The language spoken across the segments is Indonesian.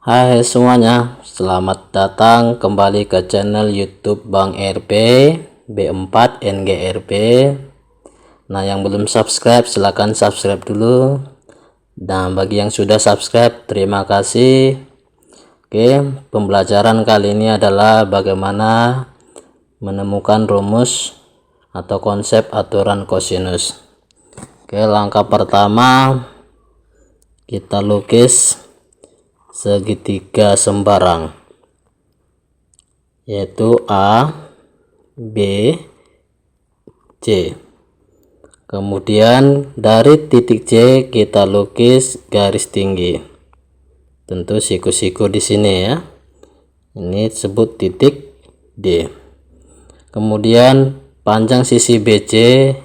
Hai semuanya, selamat datang kembali ke channel YouTube Bang RP B4 NGRP. Nah, yang belum subscribe silahkan subscribe dulu. Dan bagi yang sudah subscribe, terima kasih. Oke, pembelajaran kali ini adalah bagaimana menemukan rumus atau konsep aturan kosinus. Oke, langkah pertama kita lukis segitiga sembarang, yaitu A, B, C. Kemudian dari titik C kita lukis garis tinggi, tentu siku-siku di sini ya. Ini disebut titik D. Kemudian panjang sisi BC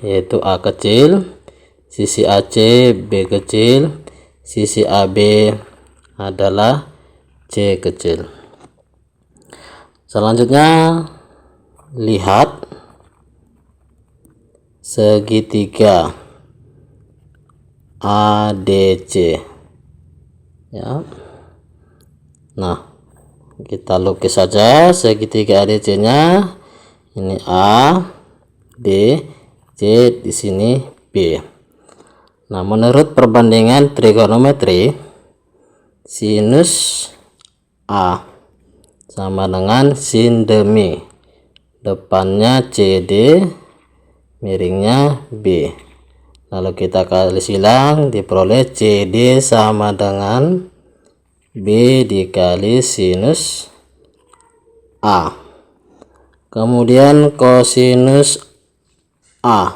yaitu A kecil, sisi AC B kecil, sisi AB adalah C kecil. Selanjutnya lihat segitiga ADC ya. Nah, kita lukis saja segitiga ADC nya. Ini A, D, C, di sini B. Nah, menurut perbandingan trigonometri, sinus A sama dengan sin demi, depannya CD, miringnya B. Lalu kita kali silang, diperoleh CD sama dengan B dikali sinus A. Kemudian kosinus A,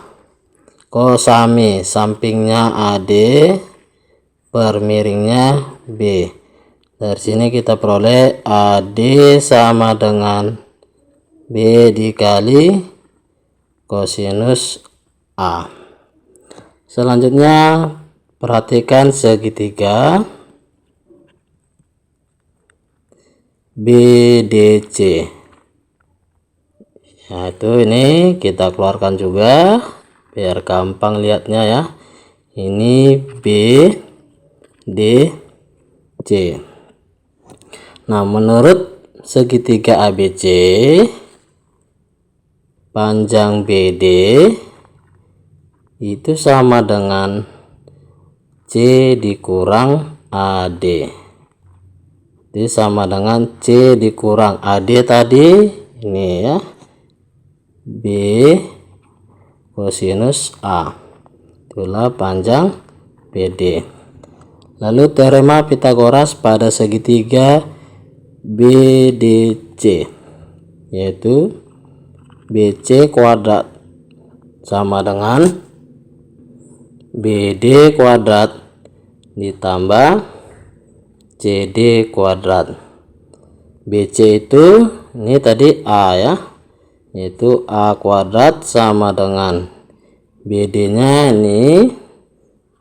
kosami sampingnya AD per miringnya B. Dari sini kita peroleh AD sama dengan B dikali kosinus A. Selanjutnya perhatikan segitiga BDC. Nah, itu ini kita keluarkan juga biar gampang lihatnya ya. Ini B, D, C. Nah, menurut segitiga ABC, panjang BD itu sama dengan C dikurang AD. Jadi sama dengan C dikurang AD tadi ini ya. B kosinus A. Itulah panjang BD. Lalu teorema Pitagoras pada segitiga BDC, yaitu BC kuadrat sama dengan BD kuadrat ditambah CD kuadrat. BC itu ini tadi A ya, yaitu A kuadrat sama dengan BD nya ini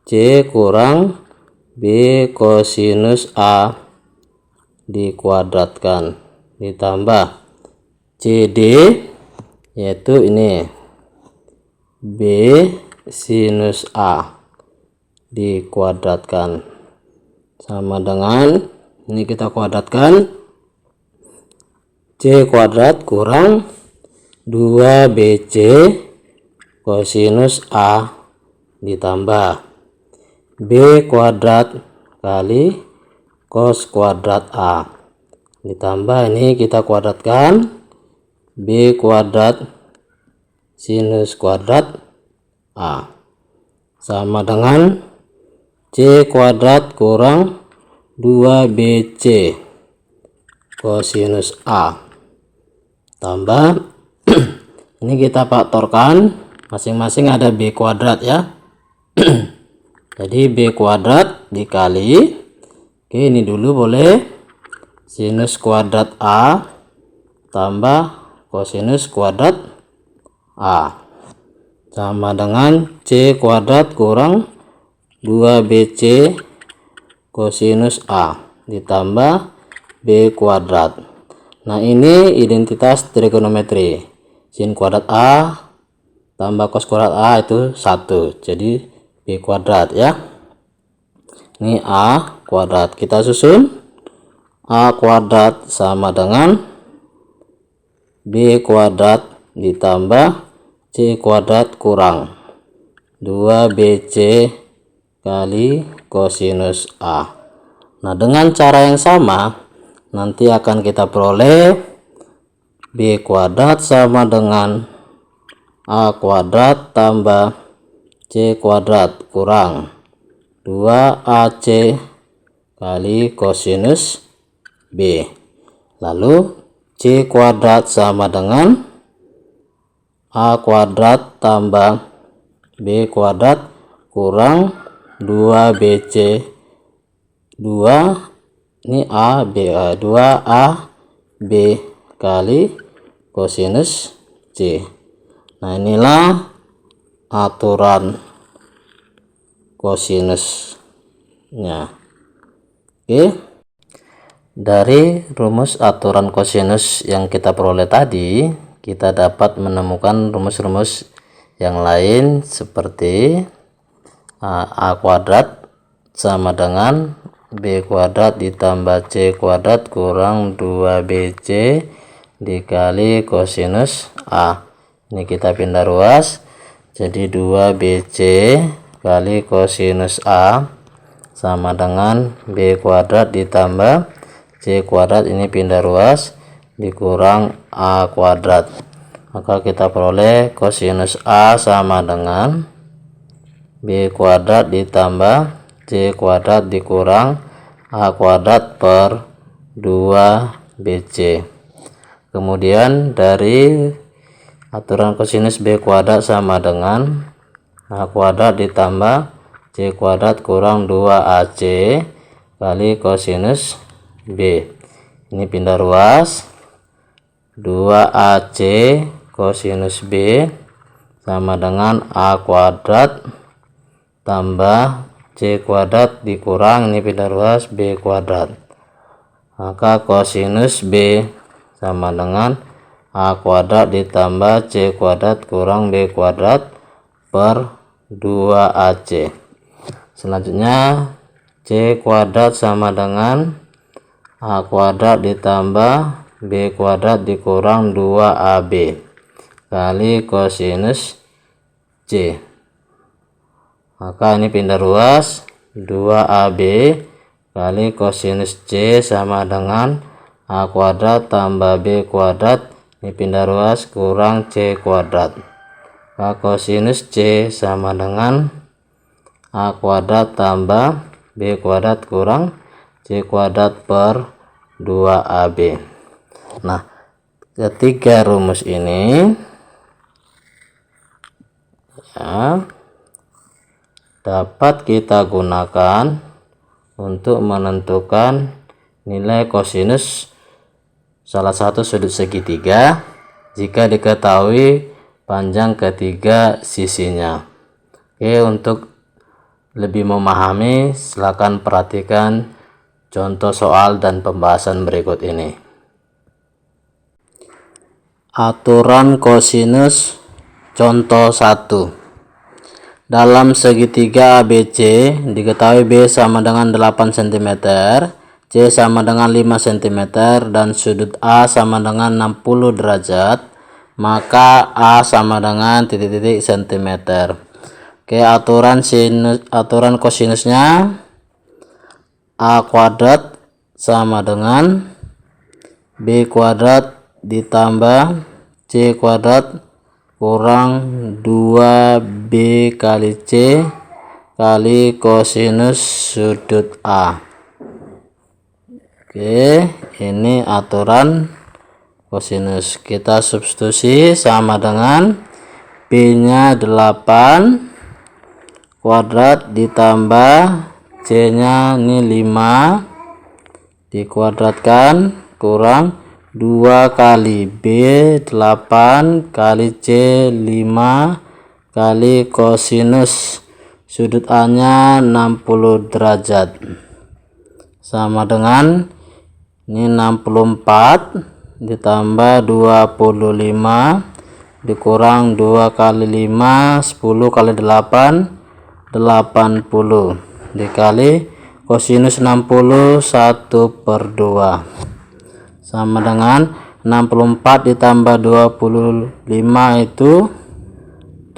C kurang B kosinus A dikuadratkan ditambah CD yaitu ini B sinus A dikuadratkan sama dengan ini kita kuadratkan C kuadrat kurang 2BC kosinus A ditambah B kuadrat kali cos kuadrat A ditambah ini kita kuadratkan B kuadrat sinus kuadrat A sama dengan C kuadrat kurang 2BC kosinus A tambah ini kita faktorkan, masing-masing ada B kuadrat ya. Jadi B kuadrat dikali, oke ini dulu boleh, sinus kuadrat A tambah kosinus kuadrat A sama dengan C kuadrat kurang 2BC kosinus A ditambah B kuadrat. Nah, ini identitas trigonometri. Sin kuadrat A tambah cos kuadrat A itu 1, jadi B kuadrat ya. Ini A kuadrat, kita susun A kuadrat sama dengan B kuadrat ditambah C kuadrat kurang 2BC kali kosinus A. Nah, dengan cara yang sama nanti akan kita peroleh B kuadrat sama dengan A kuadrat tambah C kuadrat kurang 2AC kali kosinus B. Lalu C kuadrat sama dengan A kuadrat tambah B kuadrat kurang 2BC 2 ini A B 2A B kali kosinus C. Nah, inilah aturan kosinusnya. Oke, dari rumus aturan kosinus yang kita peroleh tadi, kita dapat menemukan rumus-rumus yang lain seperti A kuadrat sama dengan B kuadrat ditambah C kuadrat kurang 2BC dikali kosinus A. Ini kita pindah ruas, jadi 2BC kali kosinus A sama dengan B kuadrat ditambah C kuadrat, ini pindah ruas, dikurang A kuadrat. Maka kita peroleh kosinus A sama dengan B kuadrat ditambah C kuadrat dikurang A kuadrat per 2BC. Kemudian dari aturan kosinus B kuadrat sama dengan A kuadrat ditambah C kuadrat kurang 2AC kali kosinus B. Ini pindah ruas, 2AC kosinus B sama dengan A kuadrat tambah C kuadrat dikurang, ini pindah ruas, B kuadrat. Maka kosinus B sama dengan A kuadrat ditambah C kuadrat kurang B kuadrat per 2AC. Selanjutnya C kuadrat sama dengan A kuadrat ditambah B kuadrat dikurang 2AB kali kosinus C. Maka ini pindah ruas, 2AB kali kosinus C sama dengan A kuadrat tambah B kuadrat, ini pindah ruas, kurang C kuadrat. Maka kosinus C sama dengan A kuadrat tambah B kuadrat kurang C kuadrat per 2AB. Nah, ketiga rumus ini ya, dapat kita gunakan untuk menentukan nilai kosinus salah satu sudut segitiga jika diketahui panjang ketiga sisinya. Oke, untuk lebih memahami silakan perhatikan contoh soal dan pembahasan berikut ini. Aturan kosinus contoh 1. Dalam segitiga ABC diketahui B sama dengan 8 cm, C sama dengan 5 cm, dan sudut A sama dengan 60 derajat, maka A sama dengan titik-titik cm. Oke, aturan kosinusnya A kuadrat sama dengan B kuadrat ditambah C kuadrat kurang 2B kali C kali kosinus sudut A. Oke, ini aturan kosinus. Kita substitusi sama dengan B nya 8 kuadrat ditambah C nya ini 5 dikuadratkan kurang 2 kali B 8 kali C 5 kali kosinus sudut A nya 60 derajat sama dengan ini 64 ditambah 25 dikurang 2 kali 5 10 kali 8 80 dikali Kosinus 60 1/2 sama dengan 64 ditambah 25 itu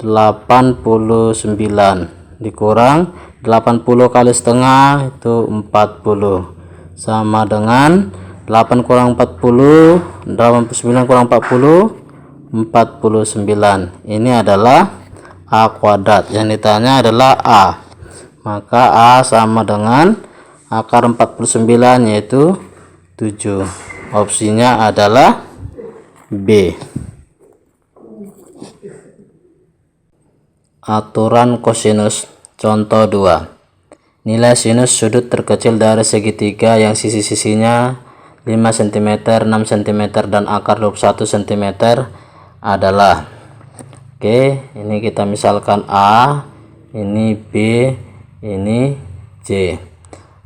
89 dikurang 80 kali setengah itu 40 sama dengan 8 kurang 40 89 kurang 40 49. Ini adalah A kuadrat. Yang ditanya adalah A, maka A sama dengan akar 49 yaitu 7. Opsinya adalah B. Aturan kosinus contoh 2. Nilai sinus sudut terkecil dari segitiga yang sisi-sisinya 5 cm, 6 cm, dan akar 21 cm adalah. Oke, ini kita misalkan A, ini B, ini C.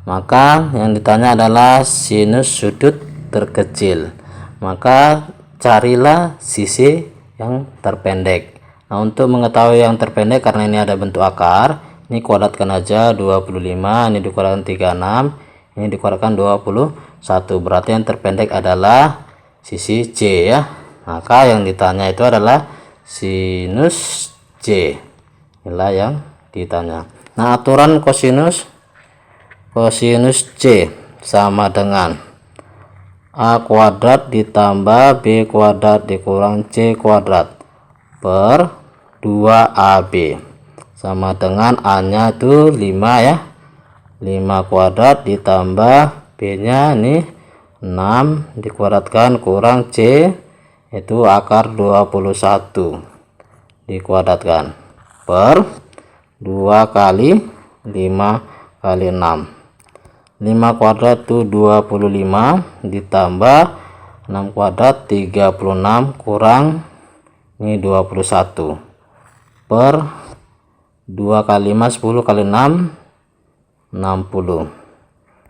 Maka yang ditanya adalah sinus sudut terkecil. Maka carilah sisi yang terpendek. Nah, untuk mengetahui yang terpendek, karena ini ada bentuk akar, ini kuadratkan aja 25, ini dikuadratkan 36, ini dikuadratkan 21. Berarti yang terpendek adalah sisi C ya. Maka yang ditanya itu adalah sinus C. Inilah yang ditanya. Nah, aturan kosinus C sama dengan A kuadrat ditambah B kuadrat dikurang C kuadrat per 2AB sama dengan A nya itu 5 ya, 5 kuadrat ditambah B nya ini 6 dikuadratkan kurang C itu akar 21 dikuadratkan per 2 kali 5 kali 6. 5 kuadrat itu 25 ditambah 6 kuadrat 36 kurang ini 21 per 2 kali 5 10 kali 6 60.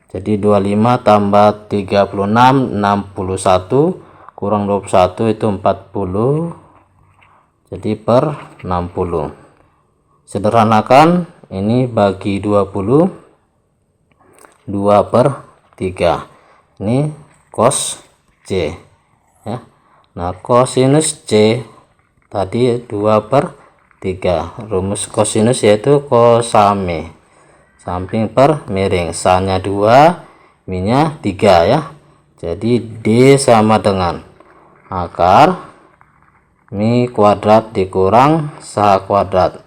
Jadi 25 tambah 36 61 kurang 21 itu 40. Jadi per 60. Sederhanakan ini bagi 20 2/3. Ini cos C ya. Nah, kosinus C tadi 2/3. Rumus kosinus yaitu kosame samping per miring, sanya 2 minnya 3 ya. Jadi D sama dengan akar mi kuadrat dikurang sa kuadrat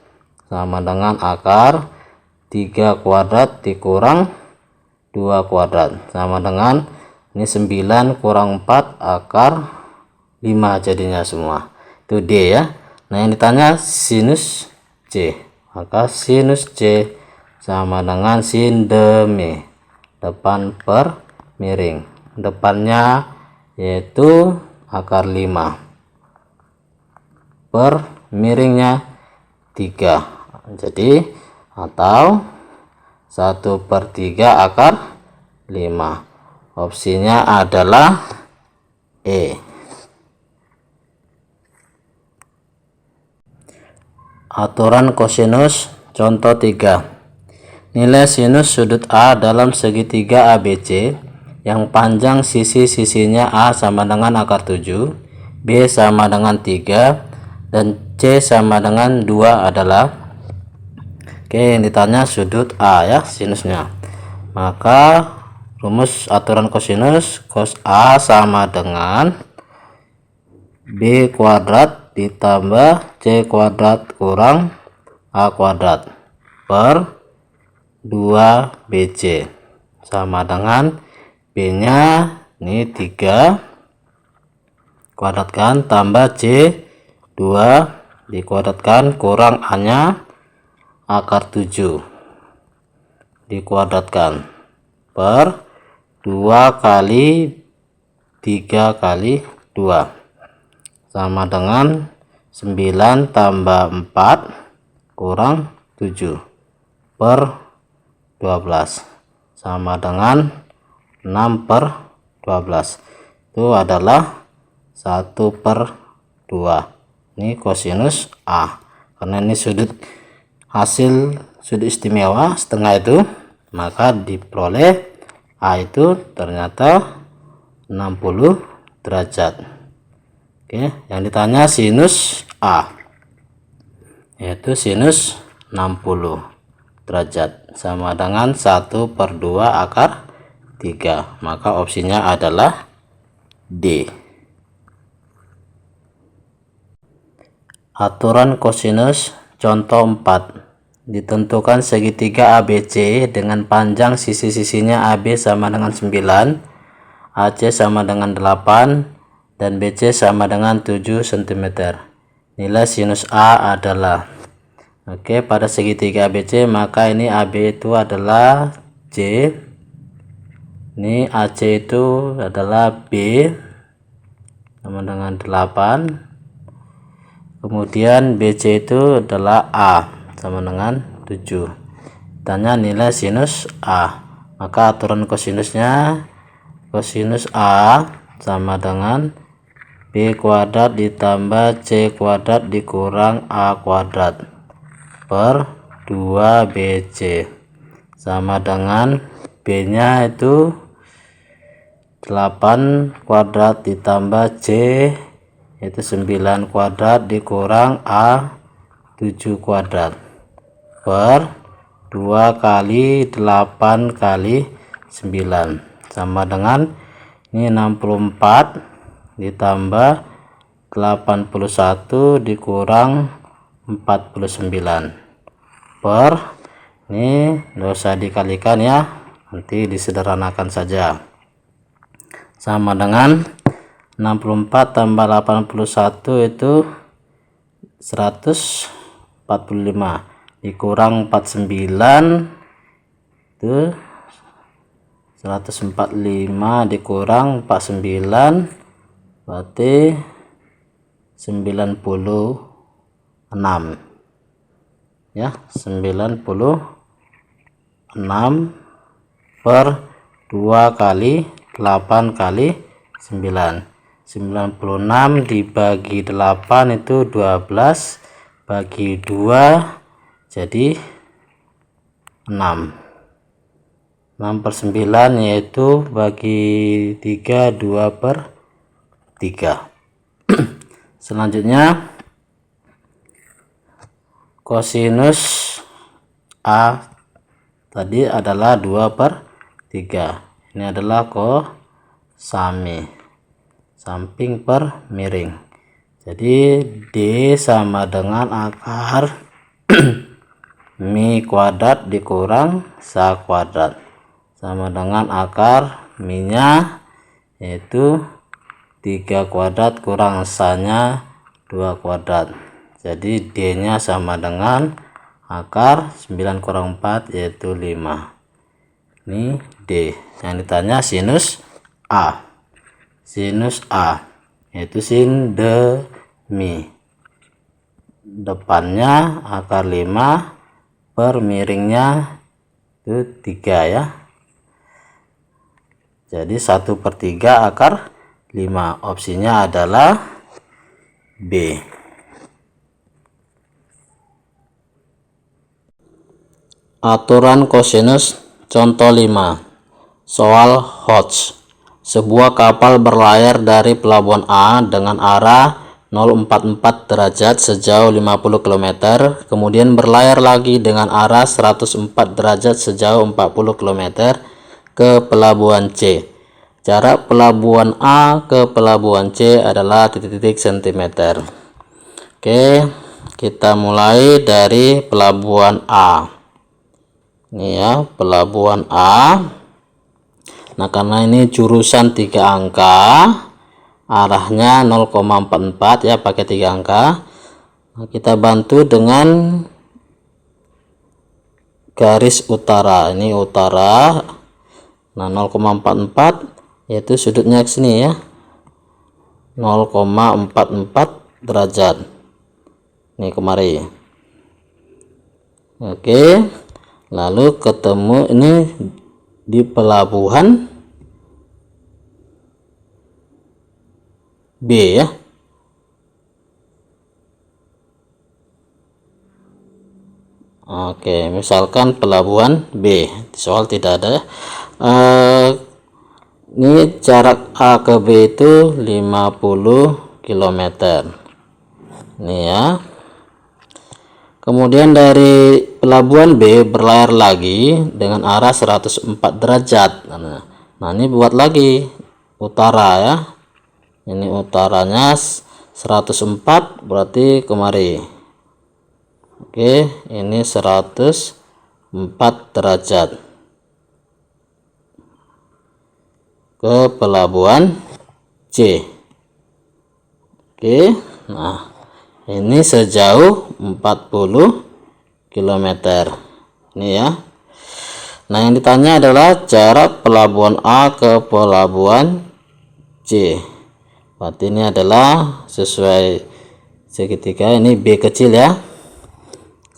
sama dengan akar 3 kuadrat dikurang 2 kuadrat sama dengan ini 9 kurang 4 akar 5 jadinya semua. Itu D ya. Nah, yang ditanya sinus C. Maka sinus C sama dengan sin demi depan per miring. Depannya yaitu akar 5 per miringnya 3. Jadi atau 1/3 akar 5. Opsinya adalah E. Aturan kosinus contoh 3. Nilai sinus sudut A dalam segitiga ABC yang panjang sisi-sisinya A sama dengan akar 7, B sama dengan 3, dan C sama dengan 2 adalah. Oke, yang ditanya sudut A ya, sinusnya. Maka rumus aturan kosinus cos A sama dengan B kuadrat ditambah C kuadrat kurang A kuadrat per 2BC sama dengan B nya ini 3 kuadratkan tambah C 2 dikuadratkan kurang A nya akar 7 dikuadratkan per 2 kali 3 kali 2 sama dengan 9 tambah 4 kurang 7 per 12 sama dengan 6/12. Itu adalah 1/2. Ini kosinus A karena ini sudut hasil sudut istimewa setengah itu maka diperoleh A itu ternyata 60 derajat. Oke, yang ditanya sinus A, yaitu sinus 60 derajat sama dengan 1/2 akar 3, maka opsinya adalah D. Aturan kosinus contoh 4. Ditentukan segitiga ABC dengan panjang sisi-sisinya AB sama dengan 9, AC sama dengan 8, dan BC sama dengan 7 cm. Nilai sinus A adalah, oke, pada segitiga ABC maka ini AB itu adalah C, ini AC itu adalah B sama dengan 8, kemudian BC itu adalah A sama dengan 7. Tanya nilai sinus A, maka aturan kosinusnya, kosinus A sama dengan B kuadrat ditambah C kuadrat dikurang A kuadrat per 2BC sama dengan B nya itu 8 kuadrat ditambah C itu 9 kuadrat dikurang A 7 kuadrat per 2 kali 8 kali 9 sama dengan ini 64 ditambah 81 dikurang 49 per, ini nggak usah dikalikan ya, nanti disederhanakan saja, sama dengan 64 tambah 81 itu 145 dikurang 49 itu 145 dikurang 49 berarti 96 ya, 96 per 2 kali 8 kali 9, 96 dibagi 8 itu 12 bagi 2 jadi 6 per 9, yaitu bagi 3 2/3. Selanjutnya kosinus A tadi adalah 2/3, ini adalah kosami samping per miring, jadi D sama dengan akar mi kuadrat dikurang sa kuadrat sama dengan akar mi nya yaitu 3 kuadrat kurang sa nya 2 kuadrat, jadi D nya sama dengan akar 9 kurang 4 yaitu 5. Ini D. Yang ditanya sinus A, sinus A yaitu sin de mi, depannya akar 5 per miringnya itu 3 ya, jadi 1/3 akar 5, opsinya adalah B. Aturan kosinus contoh 5. Soal Hodge. Sebuah kapal berlayar dari pelabuhan A dengan arah 044 derajat sejauh 50 km, kemudian berlayar lagi dengan arah 104 derajat sejauh 40 km ke pelabuhan C. Jarak pelabuhan A ke pelabuhan C adalah titik-titik cm. Oke, kita mulai dari pelabuhan A. Ini ya, pelabuhan A. Nah, karena ini jurusan 3 angka, arahnya 0,44 ya, pakai 3 angka. Nah, kita bantu dengan garis utara. Ini utara. Nah, 0,44 yaitu sudutnya ke sini ya. 0,44 derajat. Ini kemari. Oke. Lalu ketemu ini di pelabuhan B ya. Oke, misalkan pelabuhan B, soal tidak ada. Ini jarak A ke B itu 50 km. Ini ya. Kemudian dari pelabuhan B berlayar lagi dengan arah 104 derajat. Nah, ini buat lagi utara ya. Ini utaranya 104, berarti kemari. Oke, ini 104 derajat ke pelabuhan C. Oke, nah ini sejauh 40 km ini ya. Nah, yang ditanya adalah jarak pelabuhan A ke pelabuhan C. Berarti ini adalah sesuai segitiga, ini B kecil ya.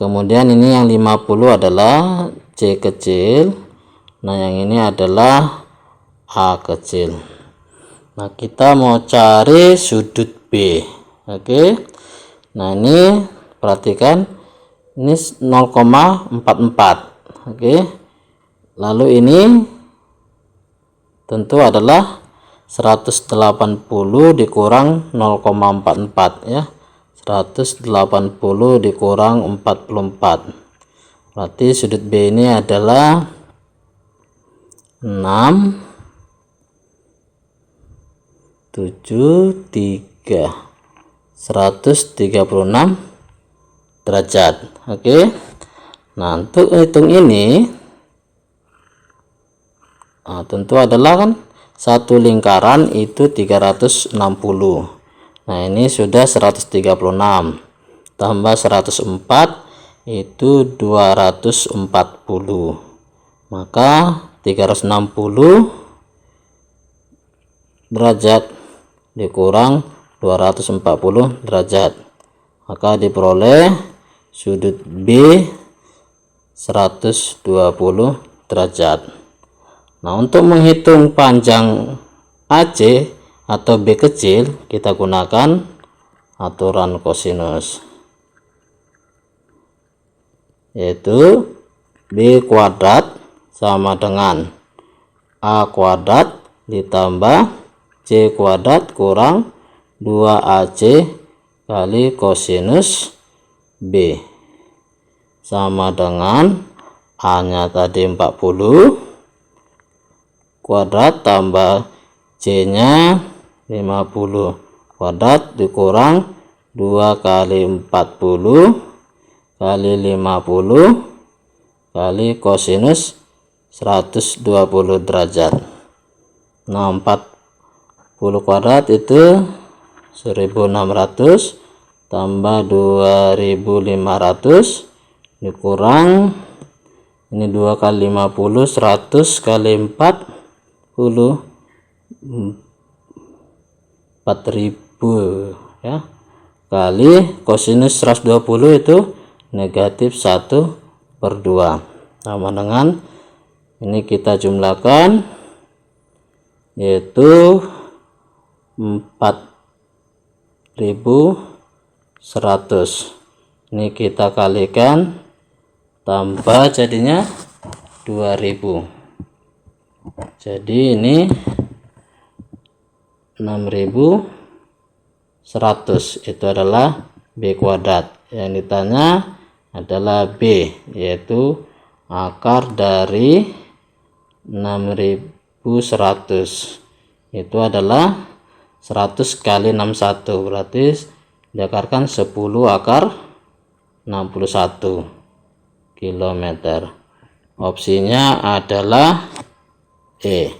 Kemudian ini yang 50 adalah C kecil. Nah, yang ini adalah A kecil. Nah, kita mau cari sudut B. Oke. Nah, ini perhatikan, ini 0,44. Oke. Lalu ini tentu adalah 180 dikurang 0,44 ya. 180 dikurang 44. Berarti sudut B ini adalah 6 73 136 derajat. Oke. Nah, untuk hitung ini tentu adalah kan satu lingkaran itu 360. Nah, ini sudah 136 tambah 104 itu 240. Maka 360 derajat dikurang 240 derajat, maka diperoleh sudut B 120 derajat. Nah, untuk menghitung panjang AC atau B kecil, kita gunakan aturan kosinus, yaitu B kuadrat sama dengan A kuadrat ditambah C kuadrat kurang 2AC kali kosinus B, sama dengan A nya tadi 40 kuadrat tambah C nya 50 kuadrat dikurang 2 kali 40 kali 50 kali kosinus 120 derajat. Nah, 40 kuadrat itu 1600 tambah 2500 dikurang ini 2 kali 50 100 kali 40 4000 ya, kali kosinus 120 itu negatif 1/2, sama dengan ini kita jumlahkan yaitu 4100. Ini kita kalikan tambah jadinya 2000. Jadi ini 6100, itu adalah B kuadrat. Yang ditanya adalah B, yaitu akar dari 6100, itu adalah 100 kali 61, berarti diakarkan 10 akar 61 km. Opsinya adalah E.